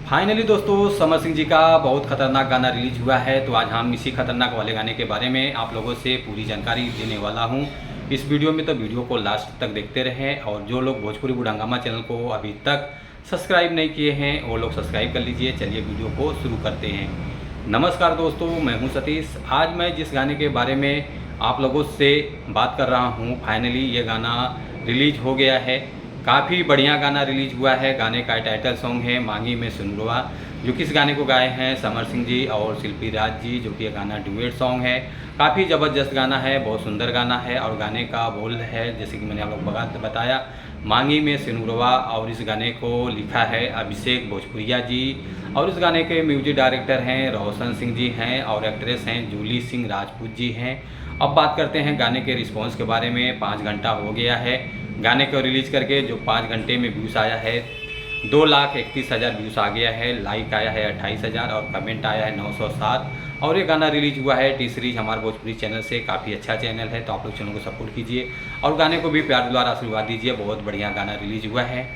Finally दोस्तों समर सिंह जी का बहुत खतरनाक गाना रिलीज हुआ है। तो आज हम इसी खतरनाक वाले गाने के बारे में आप लोगों से पूरी जानकारी देने वाला हूं इस वीडियो में। तो वीडियो को लास्ट तक देखते रहें और जो लोग भोजपुरी बूढ़ा हंगामा चैनल को अभी तक सब्सक्राइब नहीं किए हैं वो लोग सब्सक्राइब कर लीजिए। चलिए वीडियो को शुरू करते हैं। नमस्कार दोस्तों, मैं हूँ सतीश। आज मैं जिस गाने के बारे में आप लोगों से बात कर रहा हूँ, फाइनली ये गाना रिलीज हो गया है। काफ़ी बढ़िया गाना रिलीज हुआ है। गाने का टाइटल सॉन्ग है मांगी में सिनुरवा, जो कि इस गाने को गाए हैं समर सिंह जी और शिल्पी राज जी, जो कि ये गाना डुएट सॉन्ग है। काफ़ी ज़बरदस्त गाना है, बहुत सुंदर गाना है। और गाने का बोल है जैसे कि मैंने आप लोग बताया, मांगी में सिनुरवा। और इस गाने को लिखा है अभिषेक भोजपुरिया जी और इस गाने के म्यूजिक डायरेक्टर हैं रोशन सिंह जी हैं और एक्ट्रेस हैं जूली सिंह राजपूत जी हैं। अब बात करते हैं गाने के रिस्पॉन्स के बारे में। 5 घंटा हो गया है गाने को रिलीज़ करके। जो 5 घंटे में व्यूज़ आया है 2,31,000 व्यूज़ आ गया है। लाइक आया है 28,000 और कमेंट आया है 907। और ये गाना रिलीज हुआ है टी सीरीज हमारे भोजपुरी चैनल से। काफ़ी अच्छा चैनल है, तो आप लोग चैनल को सपोर्ट कीजिए और गाने को भी प्यार दुलार आशीर्वाद दीजिए। बहुत बढ़िया गाना रिलीज हुआ है।